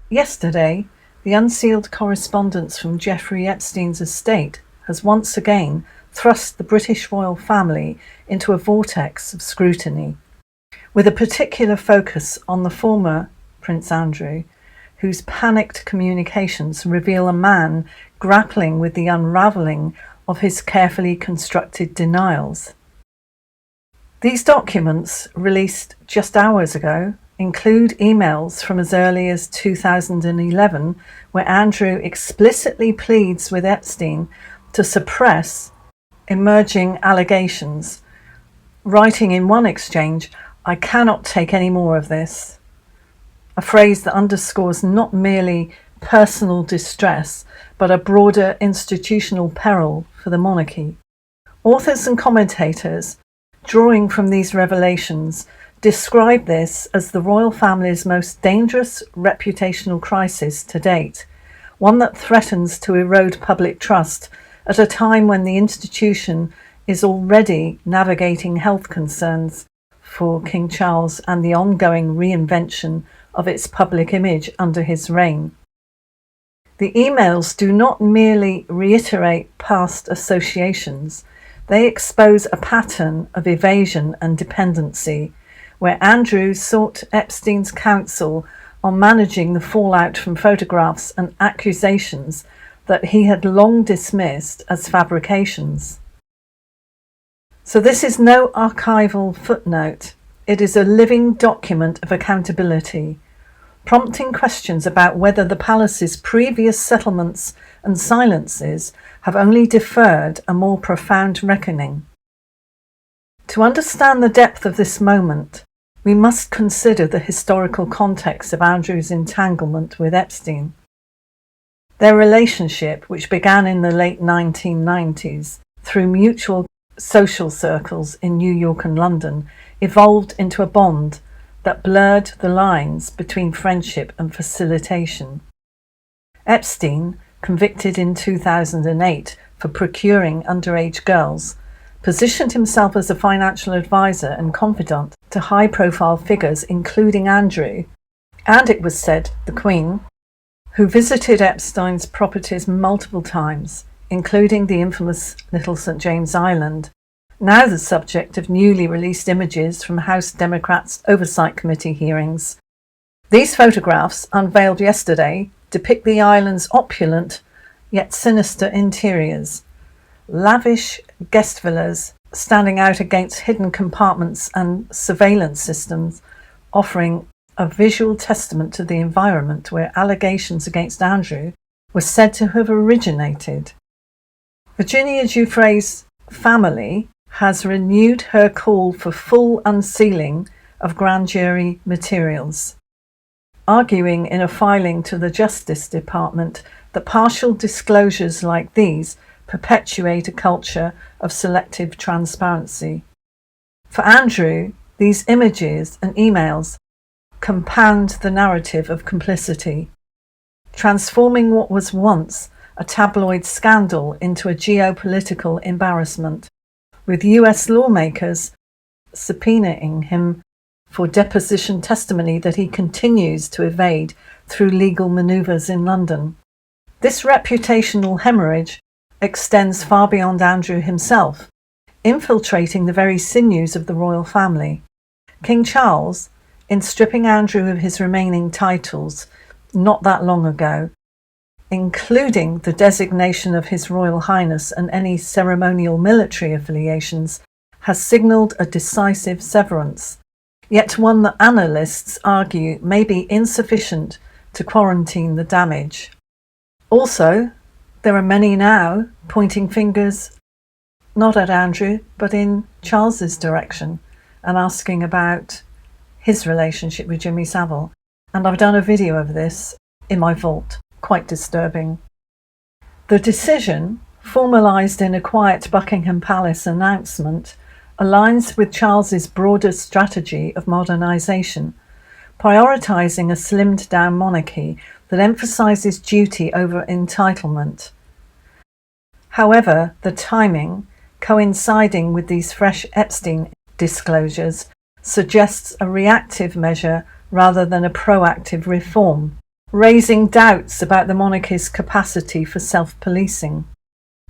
Yesterday, the unsealed correspondence from Jeffrey Epstein's estate has once again thrust the British royal family into a vortex of scrutiny, with a particular focus on the former Prince Andrew, whose panicked communications reveal a man grappling with the unravelling of his carefully constructed denials. These documents, released just hours ago, include emails from as early as 2011 where Andrew explicitly pleads with Epstein to suppress emerging allegations, writing in one exchange, "I cannot take any more of this," a phrase that underscores not merely personal distress but a broader institutional peril for the monarchy. Authors and commentators, drawing from these revelations, describe this as the royal family's most dangerous reputational crisis to date, one that threatens to erode public trust at a time when the institution is already navigating health concerns for King Charles and the ongoing reinvention of its public image under his reign. The emails do not merely reiterate past associations, they expose a pattern of evasion and dependency, where Andrew sought Epstein's counsel on managing the fallout from photographs and accusations that he had long dismissed as fabrications. So this is no archival footnote, it is a living document of accountability, prompting questions about whether the palace's previous settlements and silences have only deferred a more profound reckoning. To understand the depth of this moment, we must consider the historical context of Andrew's entanglement with Epstein. Their relationship, which began in the late 1990s through mutual social circles in New York and London, evolved into a bond that blurred the lines between friendship and facilitation. Epstein, convicted in 2008 for procuring underage girls, positioned himself as a financial advisor and confidant to high-profile figures including Andrew, and it was said the Queen, who visited Epstein's properties multiple times, including the infamous Little St James Island, now the subject of newly released images from House Democrats' Oversight Committee hearings. These photographs, unveiled yesterday, depict the island's opulent yet sinister interiors. Lavish guest villas standing out against hidden compartments and surveillance systems, offering a visual testament to the environment where allegations against Andrew were said to have originated. Virginia Giuffre's family has renewed her call for full unsealing of grand jury materials, arguing in a filing to the Justice Department that partial disclosures like these perpetuate a culture of selective transparency. For Andrew, these images and emails compound the narrative of complicity, transforming what was once a tabloid scandal into a geopolitical embarrassment, with US lawmakers subpoenaing him for deposition testimony that he continues to evade through legal manoeuvres in London. This reputational hemorrhage extends far beyond Andrew himself, infiltrating the very sinews of the royal family. King Charles, in stripping Andrew of his remaining titles not that long ago, including the designation of His Royal Highness and any ceremonial military affiliations, has signalled a decisive severance, yet one that analysts argue may be insufficient to quarantine the damage. Also, there are many now pointing fingers not at Andrew but in Charles's direction and asking about his relationship with Jimmy Savile, and I've done a video of this in my vault. Quite disturbing. The decision, formalised in a quiet Buckingham Palace announcement, aligns with Charles's broader strategy of modernisation, prioritising a slimmed-down monarchy that emphasises duty over entitlement. However, the timing, coinciding with these fresh Epstein disclosures, suggests a reactive measure rather than a proactive reform. raising doubts about the monarchy's capacity for self-policing.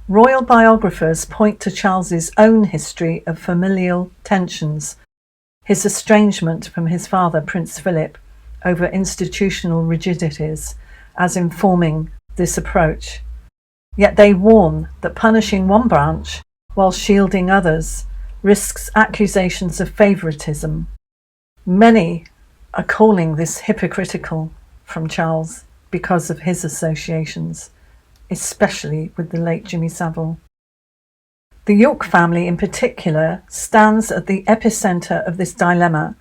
Royal biographers point to Charles's own history of familial tensions, his estrangement from his father, Prince Philip, over institutional rigidities, as informing this approach. Yet they warn that punishing one branch while shielding others risks accusations of favouritism. Many are calling this hypocritical from Charles because of his associations, especially with the late Jimmy Savile. The York family in particular stands at the epicentre of this dilemma,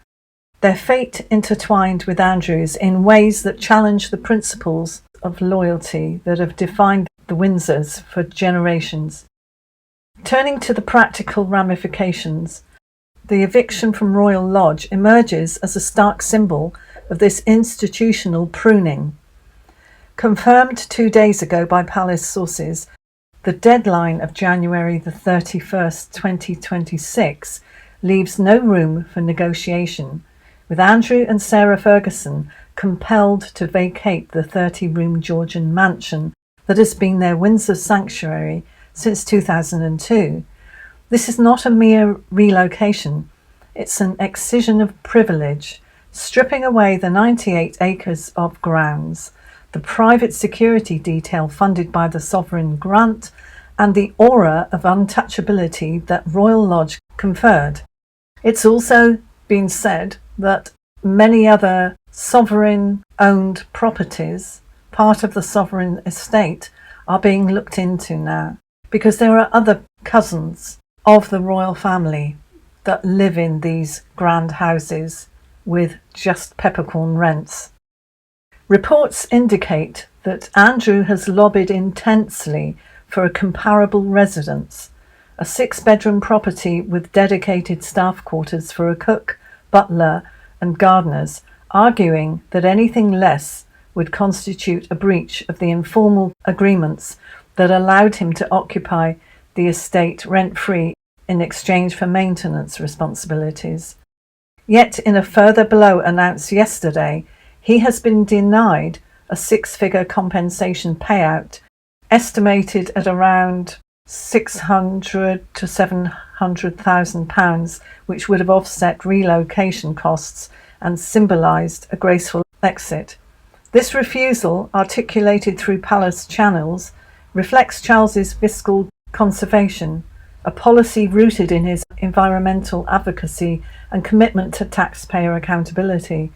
their fate intertwined with Andrew's in ways that challenge the principles of loyalty that have defined the Windsors for generations. Turning to the practical ramifications, the eviction from Royal Lodge emerges as a stark symbol of this institutional pruning. Confirmed 2 days ago by palace sources, the deadline of January the 31st, 2026 leaves no room for negotiation, with Andrew and Sarah Ferguson compelled to vacate the 30-room Georgian mansion that has been their Windsor sanctuary since 2002. This is not a mere relocation, it's an excision of privilege, stripping away the 98 acres of grounds, the private security detail funded by the sovereign grant, and the aura of untouchability that Royal Lodge conferred. It's also been said that many other sovereign-owned properties, part of the sovereign estate, are being looked into now, because there are other cousins of the royal family that live in these grand houses with just peppercorn rents. Reports indicate that Andrew has lobbied intensely for a comparable residence, a 6-bedroom property with dedicated staff quarters for a cook, butler and gardeners, arguing that anything less would constitute a breach of the informal agreements that allowed him to occupy the estate rent-free in exchange for maintenance responsibilities. Yet in a further blow announced yesterday, he has been denied a 6-figure compensation payout, estimated at around £600,000 to £700,000, which would have offset relocation costs and symbolised a graceful exit. This refusal, articulated through palace channels, reflects Charles's fiscal conservation, a policy rooted in his environmental advocacy and commitment to taxpayer accountability.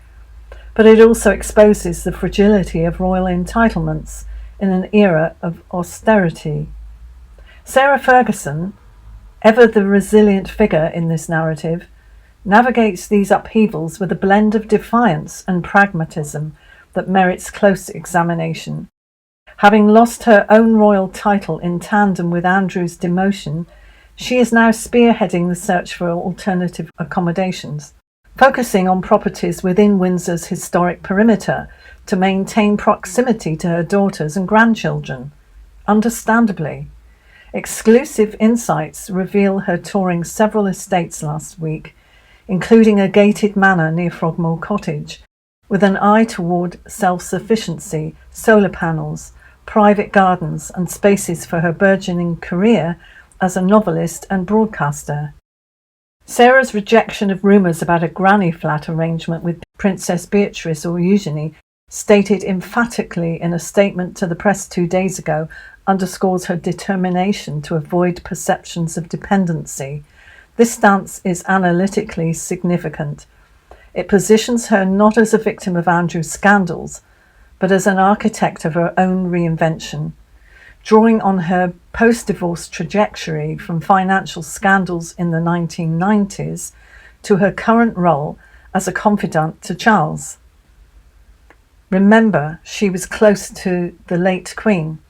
But it also exposes the fragility of royal entitlements in an era of austerity. Sarah Ferguson, ever the resilient figure in this narrative, navigates these upheavals with a blend of defiance and pragmatism that merits close examination. Having lost her own royal title in tandem with Andrew's demotion, she is now spearheading the search for alternative accommodations, focusing on properties within Windsor's historic perimeter to maintain proximity to her daughters and grandchildren. Understandably, exclusive insights reveal her touring several estates last week, including a gated manor near Frogmore Cottage, with an eye toward self-sufficiency, solar panels, private gardens and spaces for her burgeoning career as a novelist and broadcaster. Sarah's rejection of rumours about a granny flat arrangement with Princess Beatrice or Eugenie, stated emphatically in a statement to the press 2 days ago, underscores her determination to avoid perceptions of dependency. This stance is analytically significant. It positions her not as a victim of Andrew's scandals, but as an architect of her own reinvention, drawing on her post-divorce trajectory from financial scandals in the 1990s to her current role as a confidant to Charles. Remember, she was close to the late Queen,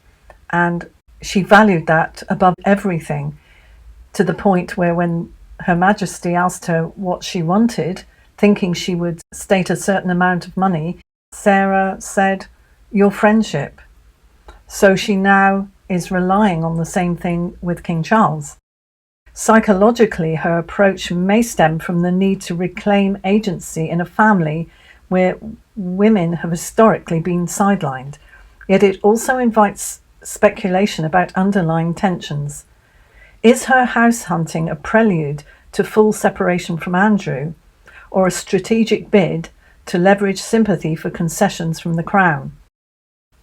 and she valued that above everything, to the point where when Her Majesty asked her what she wanted, thinking she would state a certain amount of money, Sarah said, "Your friendship." So she now is relying on the same thing with King Charles. Psychologically, her approach may stem from the need to reclaim agency in a family where women have historically been sidelined, yet it also invites speculation about underlying tensions. Is her house hunting a prelude to full separation from Andrew, or a strategic bid to leverage sympathy for concessions from the Crown?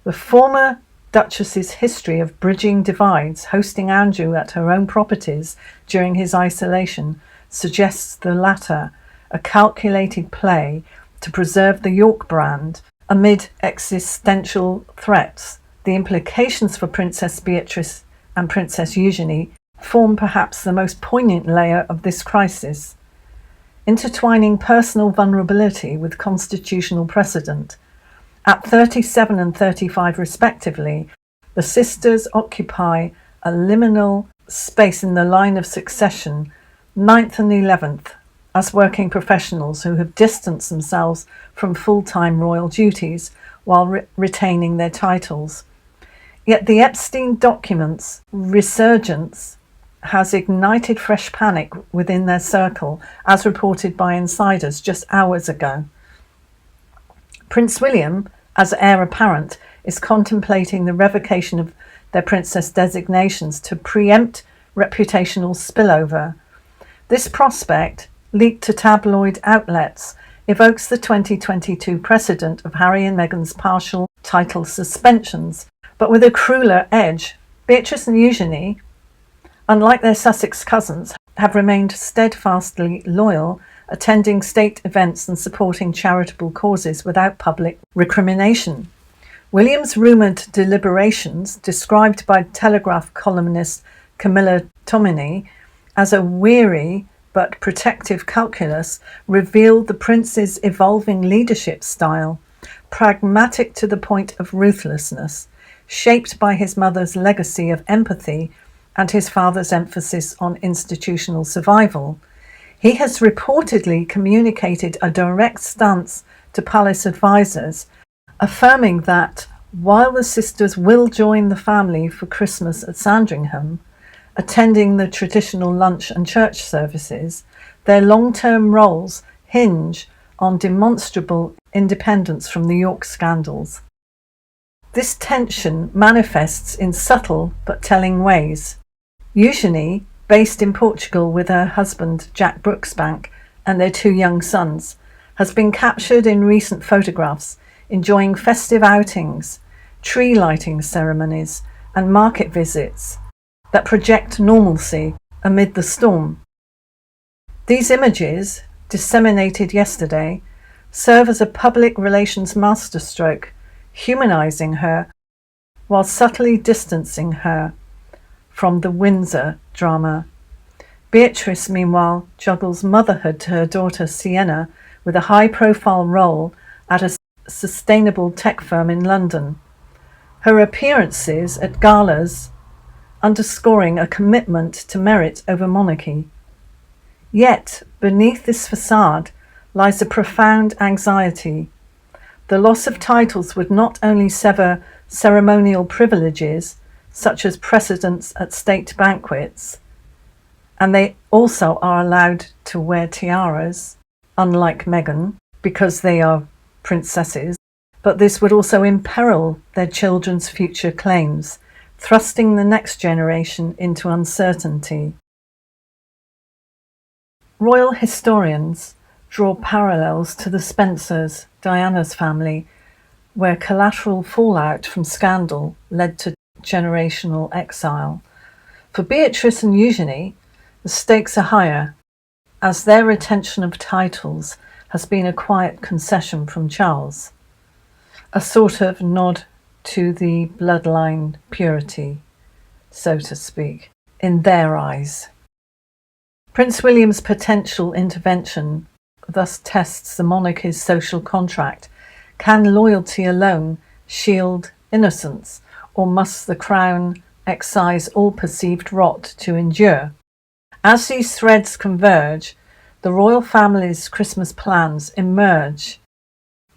The former Duchess's history of bridging divides, hosting Andrew at her own properties during his isolation, suggests the latter, a calculated play to preserve the York brand amid existential threats. The implications for Princess Beatrice and Princess Eugenie form perhaps the most poignant layer of this crisis, intertwining personal vulnerability with constitutional precedent. At 37 and 35 respectively, the sisters occupy a liminal space in the line of succession, 9th and 11th, as working professionals who have distanced themselves from full-time royal duties while retaining their titles. Yet the Epstein documents' resurgence has ignited fresh panic within their circle, as reported by insiders just hours ago. Prince William, as heir apparent, is contemplating the revocation of their princess designations to preempt reputational spillover. This prospect, leaked to tabloid outlets, evokes the 2022 precedent of Harry and Meghan's partial title suspensions, but with a crueler edge. Beatrice and Eugenie, unlike their Sussex cousins, have remained steadfastly loyal, attending state events and supporting charitable causes without public recrimination. William's rumoured deliberations, described by Telegraph columnist Camilla Tominey as a weary but protective calculus, revealed the prince's evolving leadership style, pragmatic to the point of ruthlessness, shaped by his mother's legacy of empathy and his father's emphasis on institutional survival. He has reportedly communicated a direct stance to palace advisors, affirming that while the sisters will join the family for Christmas at Sandringham, attending the traditional lunch and church services, their long-term roles hinge on demonstrable independence from the York scandals. This tension manifests in subtle but telling ways. Eugenie, based in Portugal with her husband Jack Brooksbank and their two young sons, has been captured in recent photographs enjoying festive outings, tree lighting ceremonies and market visits that project normalcy amid the storm. These images, disseminated yesterday, serve as a public relations masterstroke, humanising her while subtly distancing her from the Windsor drama. Beatrice, meanwhile, juggles motherhood to her daughter Sienna with a high-profile role at a sustainable tech firm in London. Her appearances at galas underscoring a commitment to merit over monarchy. Yet, beneath this facade lies a profound anxiety. The loss of titles would not only sever ceremonial privileges, such as precedence at state banquets, and they also are allowed to wear tiaras, unlike Meghan, because they are princesses, but this would also imperil their children's future claims, thrusting the next generation into uncertainty. Royal historians draw parallels to the Spencers, Diana's family, where collateral fallout from scandal led to generational exile. For Beatrice and Eugenie, the stakes are higher, as their retention of titles has been a quiet concession from Charles, a sort of nod to the bloodline purity, so to speak, in their eyes. Prince William's potential intervention thus tests the monarchy's social contract. Can loyalty alone shield innocence, or must the Crown excise all perceived rot to endure? As these threads converge, the royal family's Christmas plans emerge.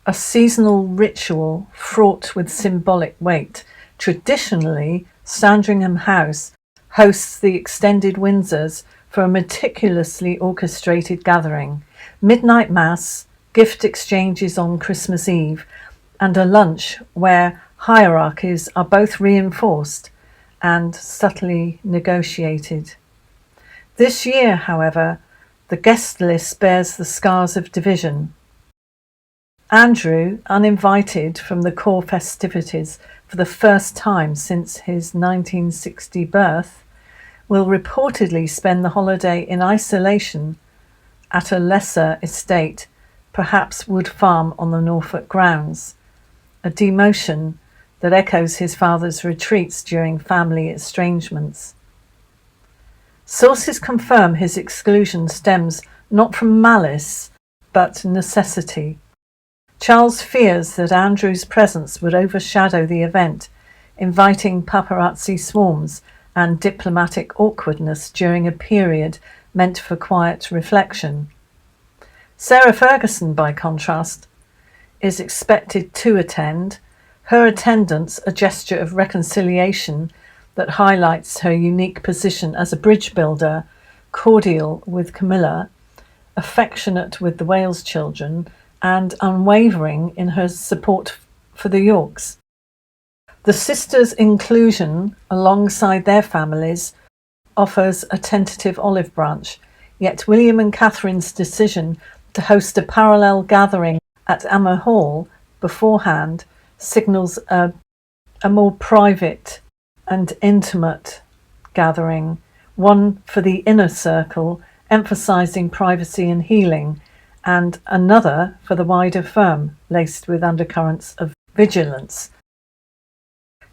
A seasonal ritual fraught with symbolic weight. Traditionally, Sandringham House hosts the extended Windsors for a meticulously orchestrated gathering. Midnight Mass, gift exchanges on Christmas Eve, and a lunch where hierarchies are both reinforced and subtly negotiated. This year, however, the guest list bears the scars of division. Andrew, uninvited from the core festivities for the first time since his 1960 birth, will reportedly spend the holiday in isolation at a lesser estate, perhaps Wood Farm on the Norfolk grounds, a demotion that echoes his father's retreats during family estrangements. Sources confirm his exclusion stems not from malice, but necessity. Charles fears that Andrew's presence would overshadow the event, inviting paparazzi swarms and diplomatic awkwardness during a period meant for quiet reflection. Sarah Ferguson, by contrast, is expected to attend, her attendance a gesture of reconciliation that highlights her unique position as a bridge builder, cordial with Camilla, affectionate with the Wales children, and unwavering in her support for the Yorks. The sisters' inclusion alongside their families offers a tentative olive branch, yet William and Catherine's decision to host a parallel gathering at Amer Hall beforehand signals a more private and intimate gathering, one for the inner circle, emphasising privacy and healing, and another for the wider firm, laced with undercurrents of vigilance.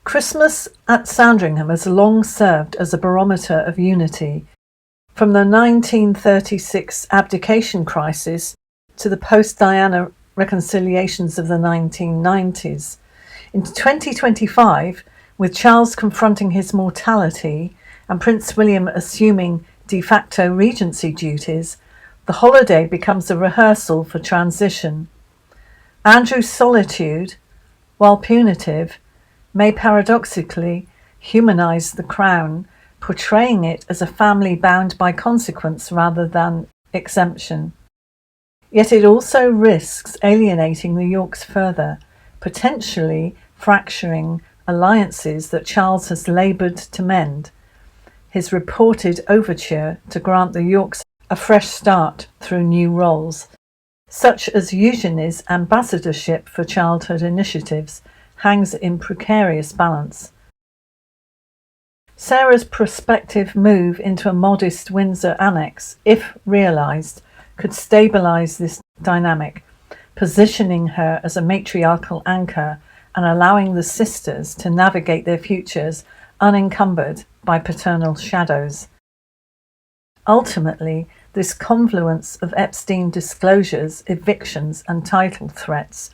Christmas at Sandringham has long served as a barometer of unity, from the 1936 abdication crisis to the post-Diana reconciliations of the 1990s. In 2025, with Charles confronting his mortality and Prince William assuming de facto regency duties, the holiday becomes a rehearsal for transition. Andrew's solitude, while punitive, may paradoxically humanise the crown, portraying it as a family bound by consequence rather than exemption. Yet it also risks alienating the Yorks further, potentially fracturing alliances that Charles has laboured to mend. His reported overture to grant the Yorks a fresh start through new roles, such as Eugenie's ambassadorship for childhood initiatives, hangs in precarious balance. Sarah's prospective move into a modest Windsor annex, if realised, could stabilise this dynamic, positioning her as a matriarchal anchor and allowing the sisters to navigate their futures unencumbered by paternal shadows. Ultimately, this confluence of Epstein disclosures, evictions, and title threats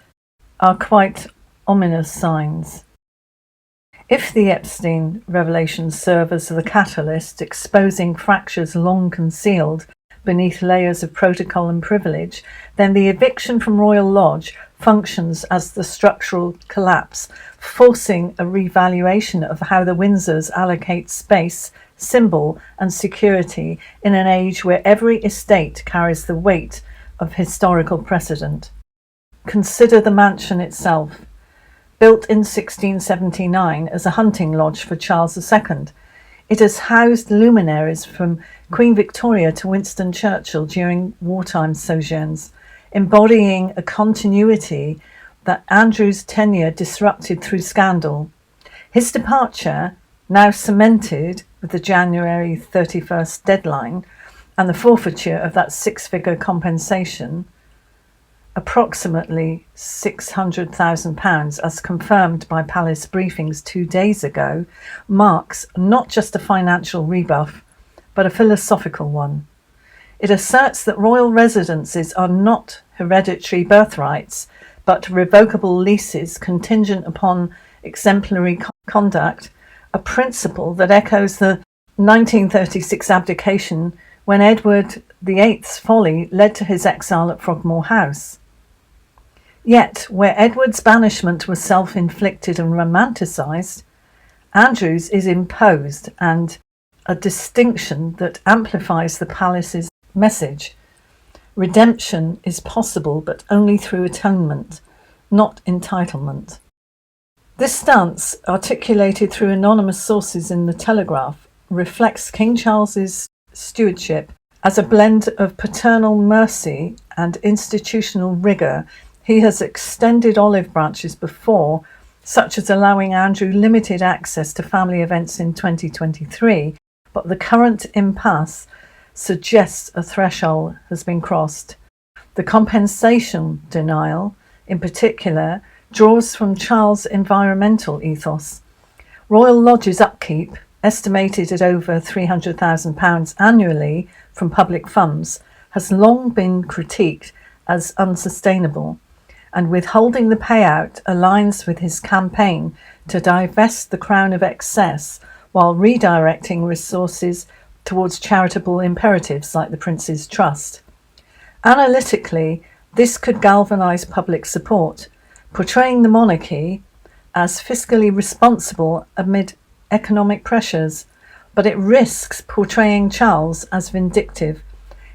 are quite ominous signs. If the Epstein revelations serve as the catalyst, exposing fractures long concealed beneath layers of protocol and privilege, then the eviction from Royal Lodge functions as the structural collapse, forcing a revaluation of how the Windsors allocate space, symbol, and security in an age where every estate carries the weight of historical precedent. Consider the mansion itself. Built in 1679 as a hunting lodge for Charles II, it has housed luminaries from Queen Victoria to Winston Churchill during wartime sojourns, embodying a continuity that Andrew's tenure disrupted through scandal. His departure, now cemented with the January 31st deadline and the forfeiture of that six-figure compensation, approximately £600,000 as confirmed by Palace briefings 2 days ago, marks not just a financial rebuff, but a philosophical one. It asserts that royal residences are not hereditary birthrights, but revocable leases contingent upon exemplary conduct, a principle that echoes the 1936 abdication when Edward VIII's folly led to his exile at Frogmore House. Yet, where Edward's banishment was self-inflicted and romanticised, Andrew's is imposed, and a distinction that amplifies the palace's message. Redemption is possible, but only through atonement, not entitlement. This stance, articulated through anonymous sources in the Telegraph, reflects King Charles's stewardship as a blend of paternal mercy and institutional rigour. He has extended olive branches before, such as allowing Andrew limited access to family events in 2023, but the current impasse suggests a threshold has been crossed. The compensation denial, in particular, draws from Charles' environmental ethos. Royal Lodge's upkeep, estimated at over £300,000 annually from public funds, has long been critiqued as unsustainable, and withholding the payout aligns with his campaign to divest the Crown of excess while redirecting resources towards charitable imperatives like the Prince's Trust. Analytically, this could galvanise public support, portraying the monarchy as fiscally responsible amid economic pressures, but it risks portraying Charles as vindictive,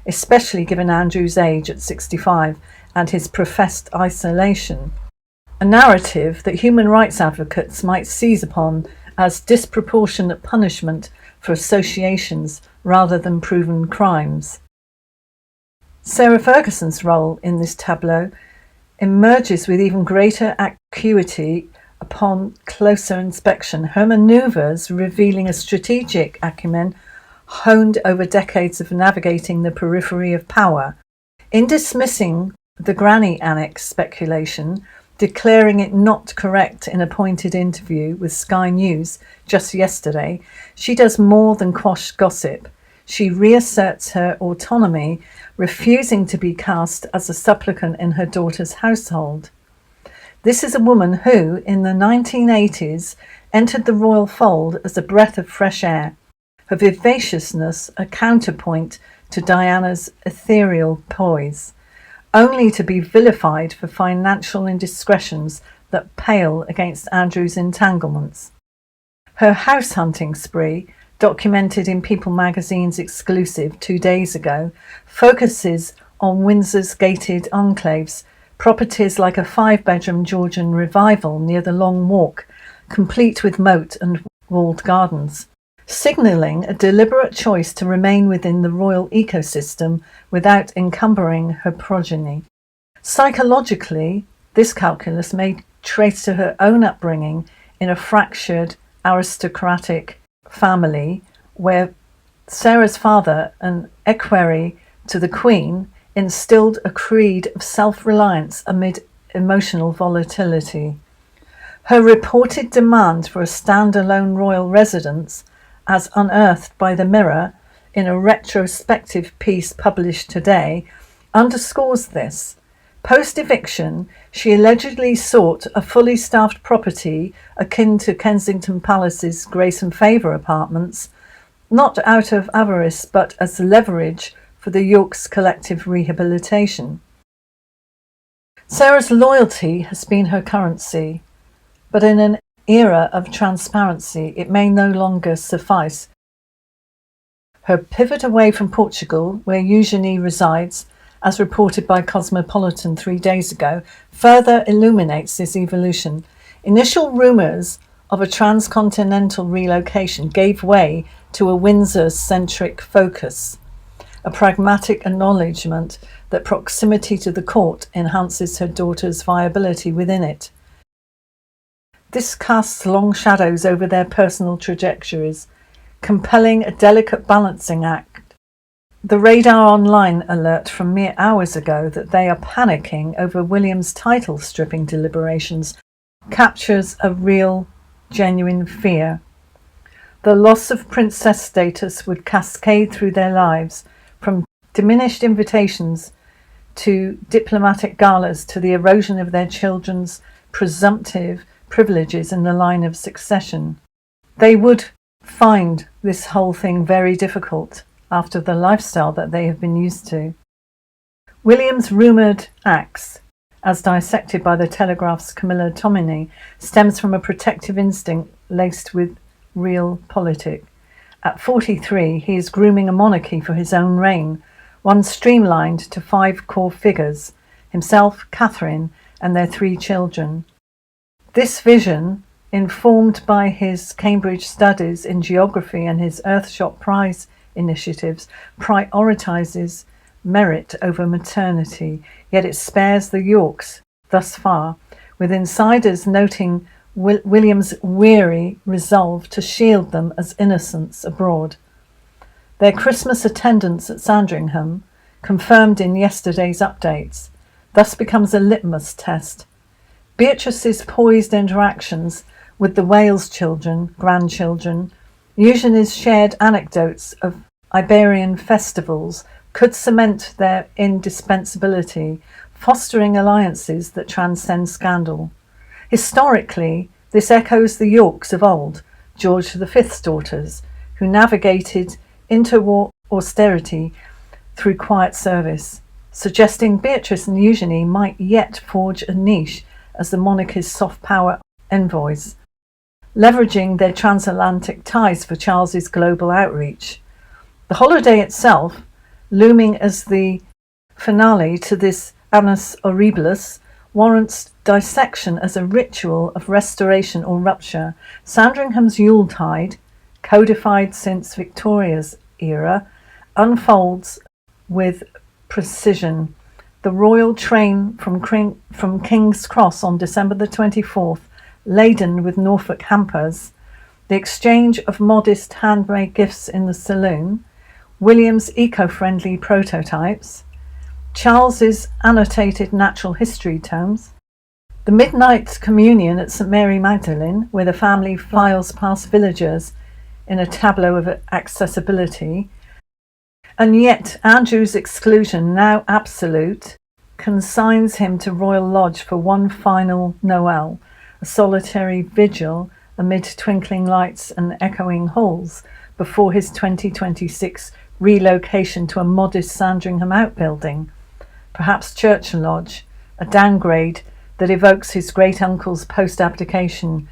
especially given Andrew's age at 65 and his professed isolation, a narrative that human rights advocates might seize upon as disproportionate punishment for associations rather than proven crimes. Sarah Ferguson's role in this tableau emerges with even greater acuity upon closer inspection, her manoeuvres revealing a strategic acumen honed over decades of navigating the periphery of power. In dismissing the Granny Annex speculation, declaring it not correct in a pointed interview with Sky News just yesterday, she does more than quash gossip. She reasserts her autonomy, refusing to be cast as a supplicant in her daughter's household. This is a woman who, in the 1980s, entered the royal fold as a breath of fresh air, her vivaciousness a counterpoint to Diana's ethereal poise, only to be vilified for financial indiscretions that pale against Andrew's entanglements. Her house hunting spree, documented in People magazine's exclusive 2 days ago, focuses on Windsor's gated enclaves, properties like a 5-bedroom Georgian revival near the Long Walk, complete with moat and walled gardens, signalling a deliberate choice to remain within the royal ecosystem without encumbering her progeny. Psychologically, this calculus may trace to her own upbringing in a fractured aristocratic family where Sarah's father, an equerry to the Queen, instilled a creed of self-reliance amid emotional volatility. Her reported demand for a standalone royal residence, as unearthed by the Mirror in a retrospective piece published today, underscores this. Post-eviction, she allegedly sought a fully staffed property akin to Kensington Palace's Grace and Favour apartments, not out of avarice but as leverage for the York's collective rehabilitation. Sarah's loyalty has been her currency, but in an era of transparency it may no longer suffice. Her pivot away from Portugal, where Eugenie resides, as reported by Cosmopolitan 3 days ago, further illuminates this evolution. Initial rumours of a transcontinental relocation gave way to a Windsor-centric focus, a pragmatic acknowledgement that proximity to the court enhances her daughter's viability within it. This casts long shadows over their personal trajectories, compelling a delicate balancing act. The Radar Online alert from mere hours ago that they are panicking over William's title stripping deliberations captures a real, genuine fear. The loss of princess status would cascade through their lives, from diminished invitations to diplomatic galas to the erosion of their children's presumptive privileges in the line of succession. They would find this whole thing very difficult after the lifestyle that they have been used to. William's rumoured acts, as dissected by the Telegraph's Camilla Tominey, stems from a protective instinct laced with realpolitik. At 43, he is grooming a monarchy for his own reign, one streamlined to 5 core figures: himself, Catherine, and their 3 children. This vision, informed by his Cambridge studies in geography and his Earthshot Prize initiatives, prioritises merit over maternity, yet it spares the Yorks thus far, with insiders noting William's weary resolve to shield them as innocents abroad. Their Christmas attendance at Sandringham, confirmed in yesterday's updates, thus becomes a litmus test. Beatrice's poised interactions with the Wales children, grandchildren, Eugenie's shared anecdotes of Iberian festivals could cement their indispensability, fostering alliances that transcend scandal. Historically, this echoes the Yorks of old, George V's daughters, who navigated interwar austerity through quiet service, suggesting Beatrice and Eugenie might yet forge a niche as the monarchy's soft power envoys, leveraging their transatlantic ties for Charles's global outreach. The holiday itself, looming as the finale to this annus horribilis, warrants dissection as a ritual of restoration or rupture. Sandringham's Yuletide, codified since Victoria's era, unfolds with precision. The royal train from King's Cross on December the 24th, laden with Norfolk hampers, the exchange of modest handmade gifts in the saloon, William's eco-friendly prototypes, Charles's annotated natural history tomes, the midnight communion at St Mary Magdalene, where the family files past villagers in a tableau of accessibility, and yet Andrew's exclusion, now absolute, consigns him to Royal Lodge for one final Noel, a solitary vigil amid twinkling lights and echoing halls before his 2026 relocation to a modest Sandringham outbuilding, perhaps Church Lodge, a downgrade that evokes his great-uncle's post-abdication.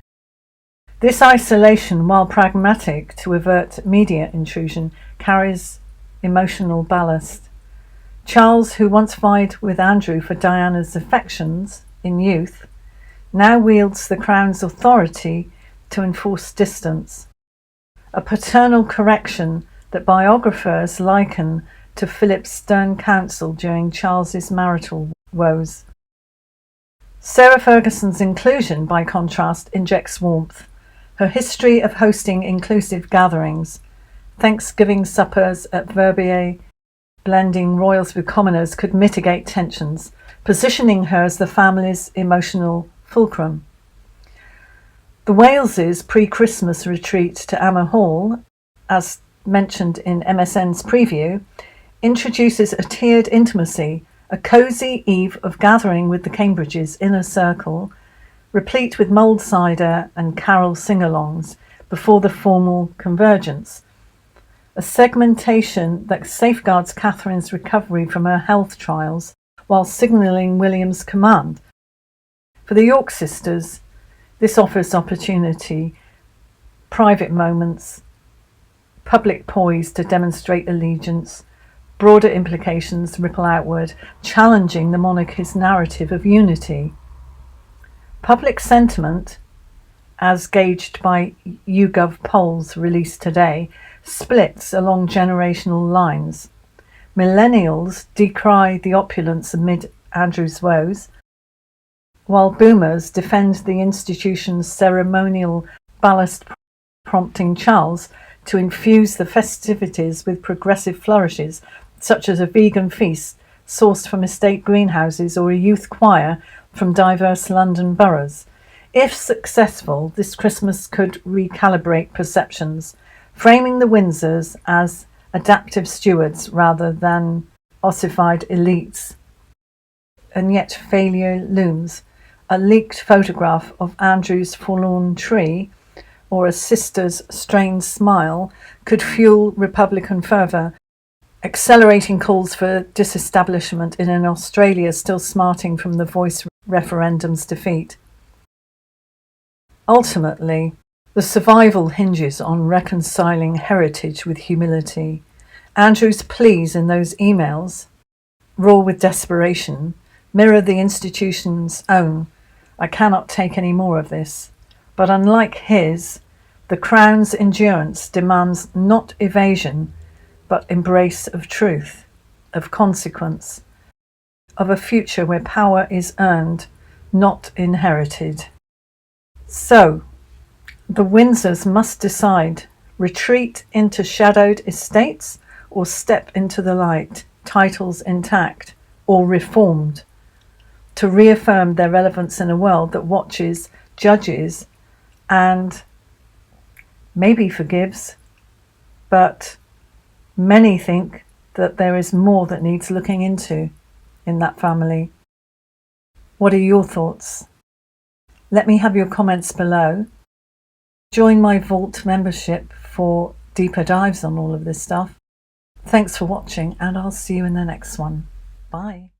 This isolation, while pragmatic to avert media intrusion, carries emotional ballast. Charles, who once vied with Andrew for Diana's affections in youth, now wields the crown's authority to enforce distance, a paternal correction that biographers liken to Philip's stern counsel during Charles's marital woes. Sarah Ferguson's inclusion, by contrast, injects warmth. Her history of hosting inclusive gatherings, Thanksgiving suppers at Verbier, blending royals with commoners, could mitigate tensions, positioning her as the family's emotional fulcrum. The Waleses' pre-Christmas retreat to Amer Hall, as mentioned in MSN's preview, introduces a tiered intimacy, a cosy eve of gathering with the Cambridges' inner circle, replete with mulled cider and carol sing-alongs before the formal convergence. A segmentation that safeguards Catherine's recovery from her health trials while signalling William's command. For the York sisters, this offers opportunity, private moments, public poise to demonstrate allegiance, broader implications ripple outward, challenging the monarchy's narrative of unity. Public sentiment, as gauged by YouGov polls released today, splits along generational lines. Millennials decry the opulence amid Andrew's woes, while boomers defend the institution's ceremonial ballast, prompting Charles to infuse the festivities with progressive flourishes, such as a vegan feast sourced from estate greenhouses or a youth choir from diverse London boroughs. If successful, this Christmas could recalibrate perceptions, framing the Windsors as adaptive stewards rather than ossified elites. And yet failure looms. A leaked photograph of Andrew's forlorn tree or a sister's strained smile could fuel Republican fervour, accelerating calls for disestablishment in an Australia still smarting from the Voice referendum's defeat. Ultimately, the survival hinges on reconciling heritage with humility. Andrew's pleas in those emails, raw with desperation, mirror the institution's own. I cannot take any more of this. But unlike his, the Crown's endurance demands not evasion, but embrace of truth, of consequence, of a future where power is earned, not inherited. So, the Windsors must decide: retreat into shadowed estates or step into the light, titles intact or reformed, to reaffirm their relevance in a world that watches, judges, and maybe forgives, but many think that there is more that needs looking into in that family. What are your thoughts? Let me have your comments below. Join my Vault membership for deeper dives on all of this stuff. Thanks for watching, and I'll see you in the next one. Bye.